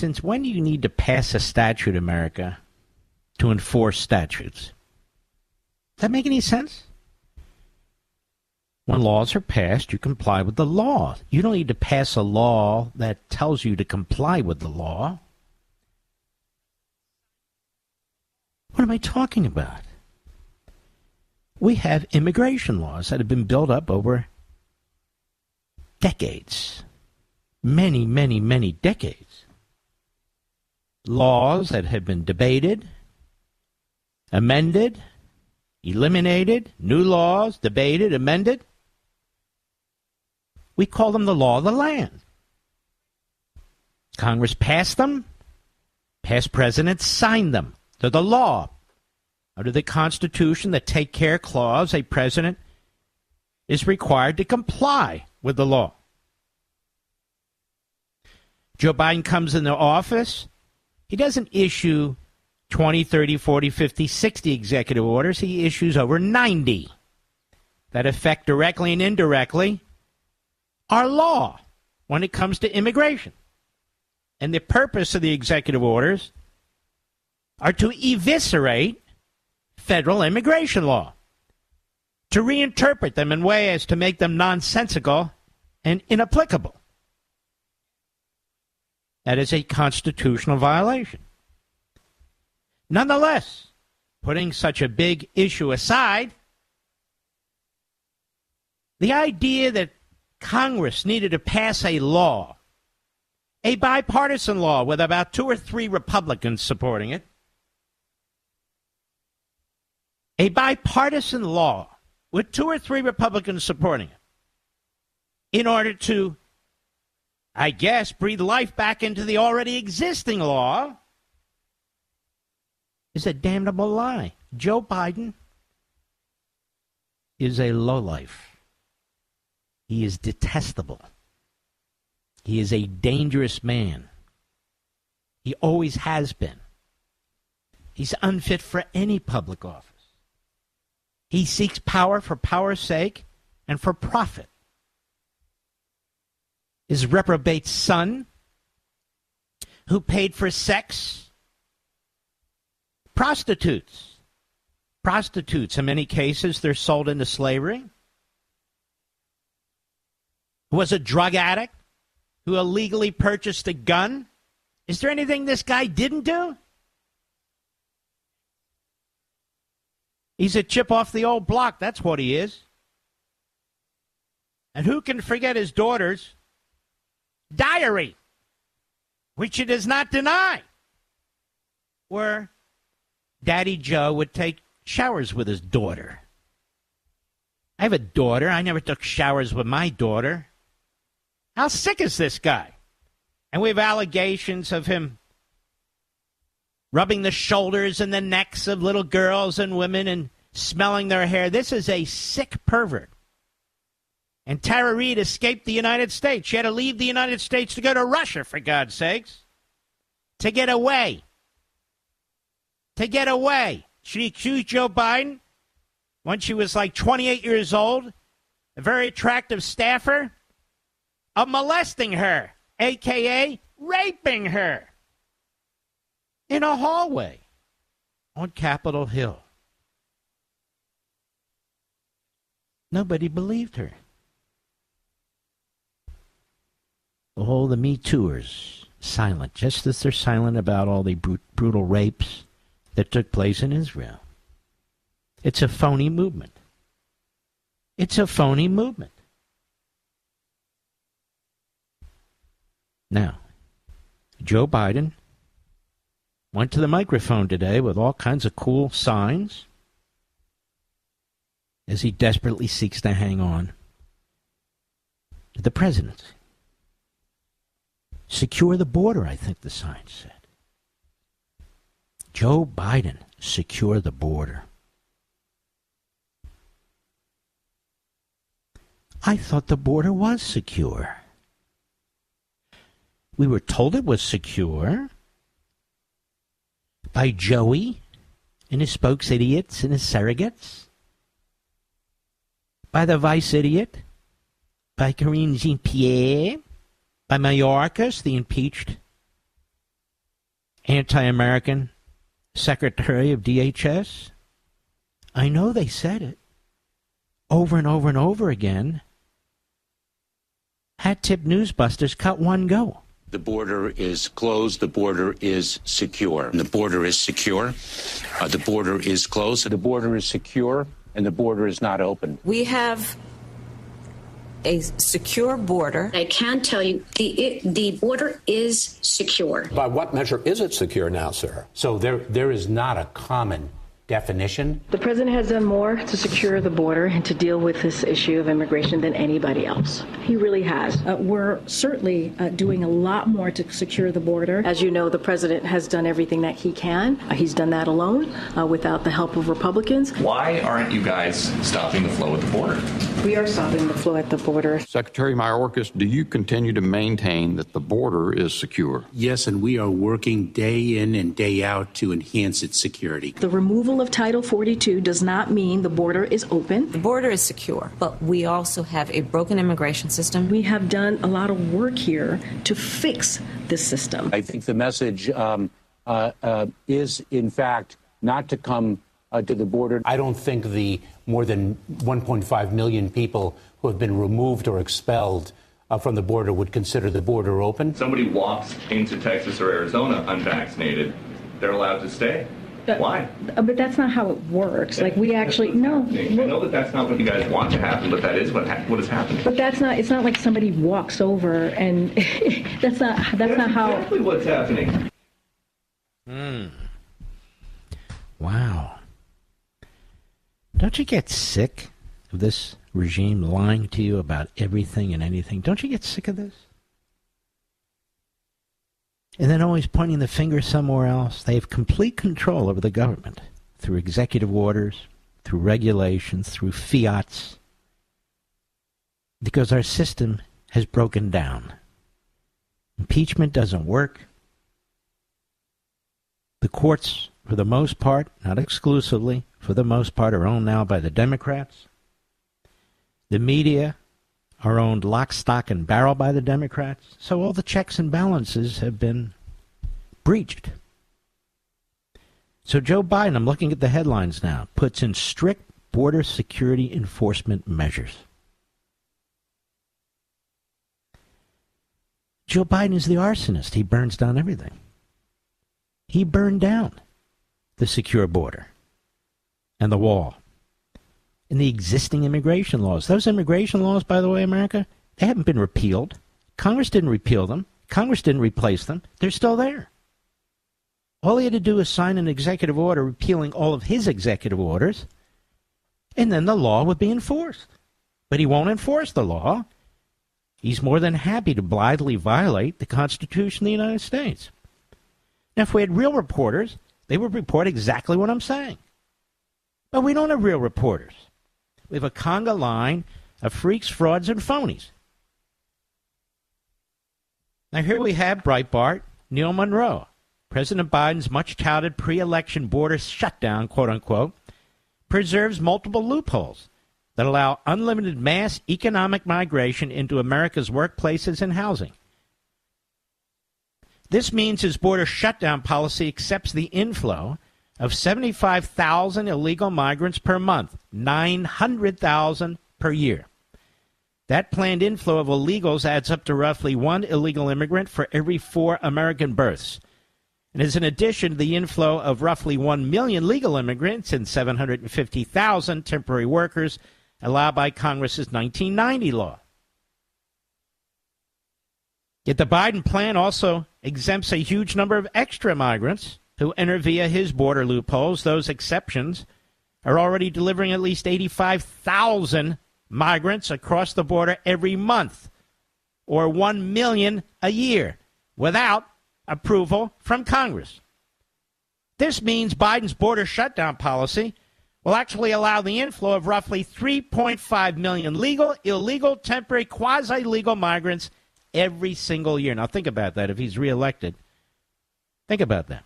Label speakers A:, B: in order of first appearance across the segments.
A: since when do you need to pass a statute, America, to enforce statutes? Does that make any sense? When laws are passed, you comply with the law. You don't need to pass a law that tells you to comply with the law. What am I talking about? We have immigration laws that have been built up over decades. Many, many, many decades. Laws that have been debated, amended, eliminated, new laws, debated, amended. We call them the law of the land. Congress passed them. Past presidents signed them. They're the law. Under the Constitution, the Take Care Clause, a president is required to comply with the law. Joe Biden comes into office. He doesn't issue 20, 30, 40, 50, 60 executive orders. He issues over 90 that affect directly and indirectly our law when it comes to immigration. And the purpose of the executive orders are to eviscerate federal immigration law, to reinterpret them in ways to make them nonsensical and inapplicable. That is a constitutional violation. Nonetheless, putting such a big issue aside, the idea that Congress needed to pass a law, a bipartisan law with about 2 or 3 Republicans supporting it, a bipartisan law with 2 or 3 Republicans supporting it, in order to, I guess, breathe life back into the already existing law, is a damnable lie. Joe Biden is a lowlife. He is detestable. He is a dangerous man. He always has been. He's unfit for any public office. He seeks power for power's sake and for profit. His reprobate son, who paid for sex, prostitutes, in many cases, they're sold into slavery, who was a drug addict, who illegally purchased a gun. Is there anything this guy didn't do? He's a chip off the old block. That's what he is. And who can forget his daughter's diary, which he does not deny, where Daddy Joe would take showers with his daughter. I have a daughter. I never took showers with my daughter. How sick is this guy? And we have allegations of him rubbing the shoulders and the necks of little girls and women and smelling their hair. This is a sick pervert. And Tara Reid escaped the United States. She had to leave the United States to go to Russia, for God's sakes. To get away. To get away. She accused Joe Biden when she was like 28 years old, a very attractive staffer, of molesting her, a.k.a. raping her, in a hallway on Capitol Hill. Nobody believed her. All the Me Too'ers silent, just as they're silent about all the brutal rapes that took place in Israel. It's a phony movement. It's a phony movement. Now, Joe Biden went to the microphone today with all kinds of cool signs as he desperately seeks to hang on to the presidency. Secure the border, I think the sign said. Joe Biden, secure the border. I thought the border was secure. We were told it was secure by Joey and his spokes idiots and his surrogates, by the vice idiot, by Karine Jean-Pierre, by Mayorkas, the impeached anti-American secretary of DHS? I know they said it over and over and over again. Hat tip Newsbusters, cut one, go.
B: The border is closed. The border is secure. And the border is secure. The border is closed. The border is secure, and the border is not open.
C: We have a secure border.
D: I can tell you the border is secure.
E: By what measure is it secure now, sir?
F: So there is not a common definition.
G: The president has done more to secure the border and to deal with this issue of immigration than anybody else. He really has. We're certainly doing a lot more to secure the border. As you know, the president has done everything that he can. He's done that alone without the help of Republicans.
H: Why aren't you guys stopping the flow at the border?
G: We are stopping the flow at the border.
I: Secretary Mayorkas, do you continue to maintain that the border is secure?
F: Yes, and we are working day in and day out to enhance its security.
G: The removal of Title 42 does not mean the border is open.
C: The border is secure, but we also have a broken immigration system.
G: We have done a lot of work here to fix this system.
B: I think the message is, in fact, not to come to the border.
F: I don't think the more than 1.5 million people who have been removed or expelled from the border would consider the border open.
H: Somebody walks into Texas or Arizona unvaccinated, they're allowed to stay. Why?
G: But that's not how it works. Like, we actually, no.
H: I know that that's not what you guys want to happen, but that is what is happening.
G: But that's not, it's not like somebody walks over and that's not how.
H: Exactly what's happening.
A: Wow. Don't you get sick of this regime lying to you about everything and anything? Don't you get sick of this? And then always pointing the finger somewhere else. They have complete control over the government through executive orders, through regulations, through fiats, because our system has broken down. Impeachment doesn't work. The courts, for the most part, not exclusively, for the most part, are owned now by the Democrats. The media are owned lock, stock, and barrel by the Democrats. So all the checks and balances have been breached. So Joe Biden, I'm looking at the headlines now, puts in strict border security enforcement measures. Joe Biden is the arsonist. He burns down everything. He burned down the secure border and the wall and the existing immigration laws. Those immigration laws, by the way, America, they haven't been repealed. Congress didn't repeal them. Congress didn't replace them. They're still there. All he had to do is sign an executive order repealing all of his executive orders, and then the law would be enforced. But he won't enforce the law. He's more than happy to blithely violate the Constitution of the United States. Now, if we had real reporters, they would report exactly what I'm saying. But we don't have real reporters. We have a conga line of freaks, frauds, and phonies. Now, here we have Breitbart, Neil Monroe. President Biden's much-touted pre-election border shutdown, quote-unquote, preserves multiple loopholes that allow unlimited mass economic migration into America's workplaces and housing. This means his border shutdown policy accepts the inflow of 75,000 illegal migrants per month, 900,000 per year. That planned inflow of illegals adds up to roughly one illegal immigrant for every 4 American births, and is in addition to the inflow of roughly 1 million legal immigrants and 750,000 temporary workers allowed by Congress's 1990 law. Yet the Biden plan also exempts a huge number of extra migrants who enter via his border loopholes. Those exceptions are already delivering at least 85,000 migrants across the border every month, or 1 million a year, without approval from Congress. This means Biden's border shutdown policy will actually allow the inflow of roughly 3.5 million legal, illegal, temporary, quasi-legal migrants every single year. Now think about that if he's reelected. Think about that.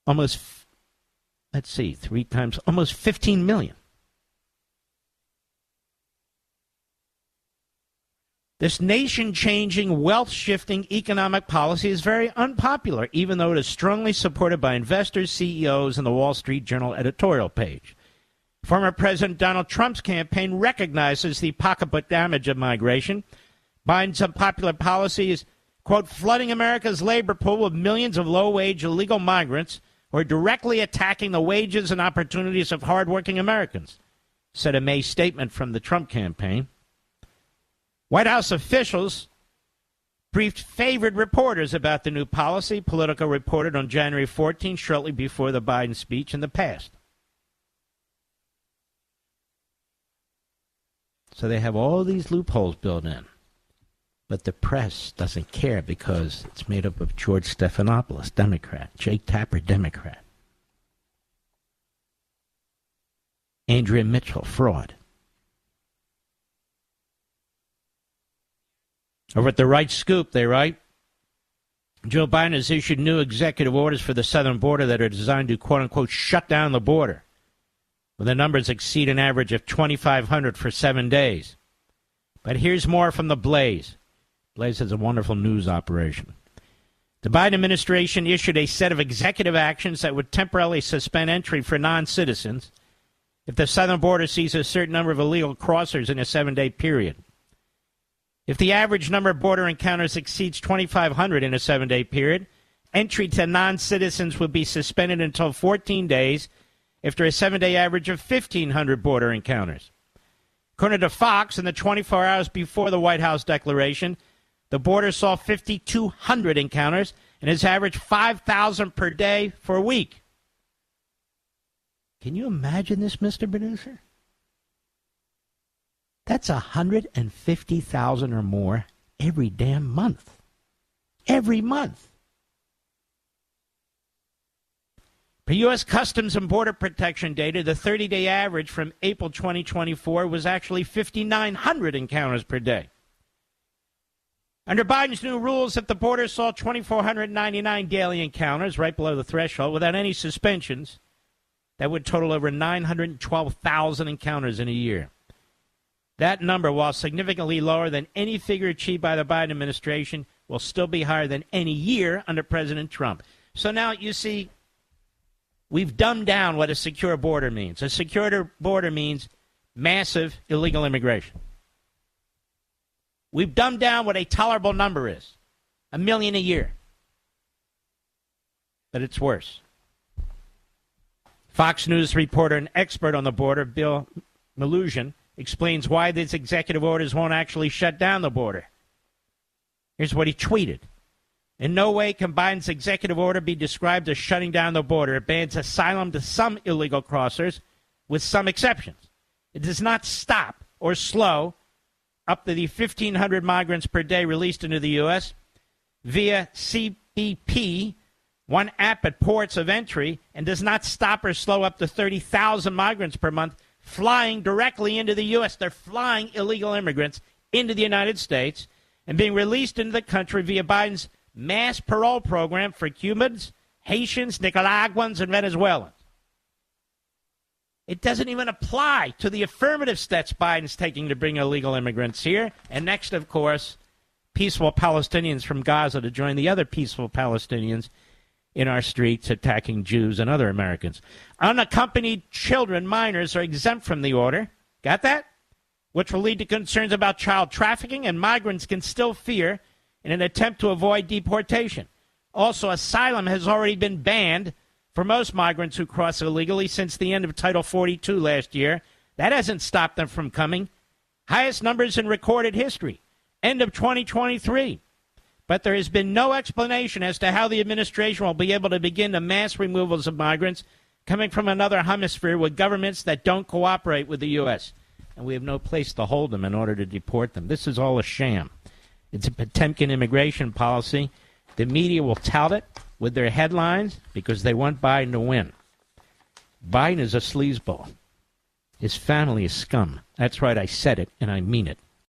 A: Almost 15 million. This nation-changing, wealth-shifting economic policy is very unpopular, even though it is strongly supported by investors, CEOs, and the Wall Street Journal editorial page. Former President Donald Trump's campaign recognizes the pocketbook damage of migration. Biden's unpopular policy is, quote, flooding America's labor pool with millions of low-wage illegal migrants who are directly attacking the wages and opportunities of hardworking Americans, said a May statement from the Trump campaign. White House officials briefed favored reporters about the new policy. Politico reported on January 14, shortly before the Biden speech in the past. So they have all these loopholes built in. But the press doesn't care because it's made up of George Stephanopoulos, Democrat, Jake Tapper, Democrat, Andrea Mitchell, fraud. Over at the Right Scoop, they write, Joe Biden has issued new executive orders for the southern border that are designed to, quote-unquote, shut down the border, where the numbers exceed an average of 2,500 for 7 days. But here's more from the Blaze. Blaze is a wonderful news operation. The Biden administration issued a set of executive actions that would temporarily suspend entry for non-citizens if the southern border sees a certain number of illegal crossers in a 7-day period. If the average number of border encounters exceeds 2,500 in a 7-day period, entry to non-citizens would be suspended until 14 days after a 7-day average of 1,500 border encounters. According to Fox, in the 24 hours before the White House declaration, the border saw 5,200 encounters and has averaged 5,000 per day for a week. Can you imagine this, Mr. Producer? That's 150,000 or more every damn month. Every month. Per U.S. Customs and Border Protection data, the 30-day average from April 2024 was actually 5,900 encounters per day. Under Biden's new rules, if the border saw 2,499 daily encounters, right below the threshold, without any suspensions, that would total over 912,000 encounters in a year. That number, while significantly lower than any figure achieved by the Biden administration, will still be higher than any year under President Trump. So now you see, we've dumbed down what a secure border means. A secure border means massive illegal immigration. We've dumbed down what a tolerable number is. 1 million a year. But it's worse. Fox News reporter and expert on the border, Bill Melugin, explains why these executive orders won't actually shut down the border. Here's what he tweeted. In no way can Biden's executive order be described as shutting down the border. It bans asylum to some illegal crossers, with some exceptions. It does not stop or slow up to the 1,500 migrants per day released into the U.S. via CBP, one app at ports of entry, and does not stop or slow up to 30,000 migrants per month flying directly into the U.S. They're flying illegal immigrants into the United States and being released into the country via Biden's mass parole program for Cubans, Haitians, Nicaraguans, and Venezuelans. It doesn't even apply to the affirmative steps Biden's taking to bring illegal immigrants here. And next, of course, peaceful Palestinians from Gaza to join the other peaceful Palestinians in our streets attacking Jews and other Americans. Unaccompanied children, minors, are exempt from the order. Got that? Which will lead to concerns about child trafficking, and migrants can still fear in an attempt to avoid deportation. Also, asylum has already been banned for most migrants who cross illegally since the end of Title 42 last year. That hasn't stopped them from coming. Highest numbers in recorded history. End of 2023. But there has been no explanation as to how the administration will be able to begin the mass removals of migrants coming from another hemisphere with governments that don't cooperate with the U.S. And we have no place to hold them in order to deport them. This is all a sham. It's a Potemkin immigration policy. The media will tout it with their headlines because they want Biden to win. Biden is a sleazeball. His family is scum. That's right, I said it, and I mean it.